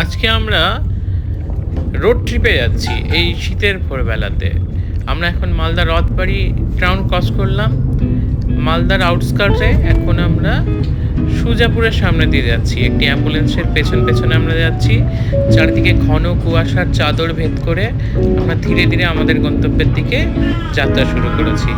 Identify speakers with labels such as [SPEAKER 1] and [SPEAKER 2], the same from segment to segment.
[SPEAKER 1] আজকে আমরা রোড ট্রিপে যাচ্ছি এই শীতের ভোরবেলাতে। আমরা এখন মালদা রথবাড়ি টাউন ক্রস করলাম। মালদার আউটস্কার্টে এখন আমরা সুজাপুরের সামনে দিয়ে যাচ্ছি। একটি অ্যাম্বুলেন্সের পেছনে আমরা যাচ্ছি। চারিদিকে ঘন কুয়াশার চাদর ভেদ করে আমরা ধীরে ধীরে আমাদের গন্তব্যের দিকে যাত্রা শুরু করেছি।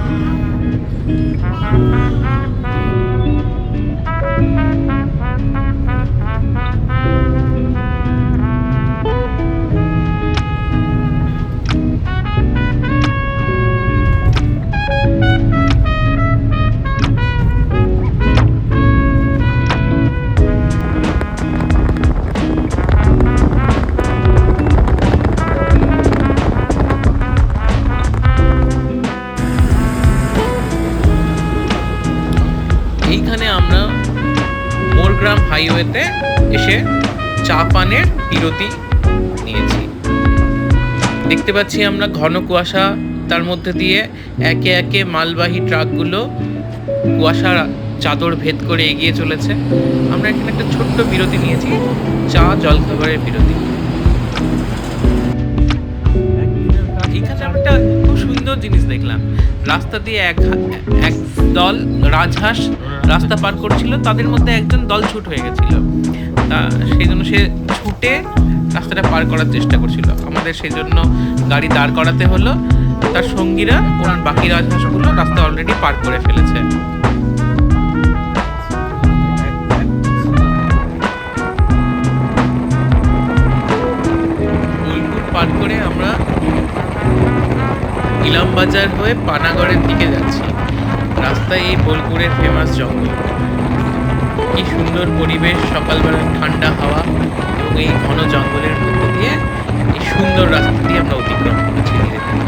[SPEAKER 1] এইখানে আমরা মোরগ্রাম হাইওয়েতে এসে চা পানের বিরতি নিয়েছি। দেখতে পাচ্ছি আমরা ঘন কুয়াশা, তার মধ্যে দিয়ে একে একে মালবাহী ট্রাকগুলো কুয়াশার চাদর ভেদ করে এগিয়ে চলেছে। আমরা এখানে একটা ছোট্ট বিরতি নিয়েছি, চা জলখাবারের বিরতি। এখানে একটা খুব সুন্দর জিনিস দেখলাম। রাস্তা দিয়ে এক দল রাজহাঁস রাস্তা পার করছিল, তাদের মধ্যে একজন দল ছুট হয়ে গেছিল। তা সেই জন্য সে ছুটে রাস্তাটা পার করার চেষ্টা করছিল। আমাদের সেই জন্য গাড়ি দাঁড় করাতে হলো। তার সঙ্গীরা ওনার বাকি রাজহাঁসগুলো রাস্তা অলরেডি পার করে ফেলেছে। বোলপুর পার করে আমরা ইলামবাজার হয়ে পানাগড়ের দিকে যাচ্ছি। রাস্তায় এই বোলপুরের ফেমাস জঙ্গল, কি সুন্দর পরিবেশ, সকালবেলা ঠান্ডা হাওয়া এবং এই ঘন জঙ্গলের মধ্যে দিয়ে এই সুন্দর রাস্তা দিয়ে আমরা অতিক্রম করেছি ধীরে ধীরে।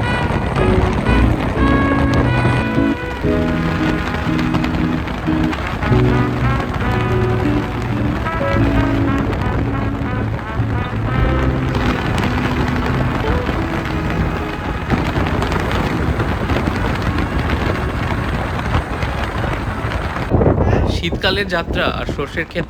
[SPEAKER 1] শীতকালের যাত্রা আর সর্ষের ক্ষেত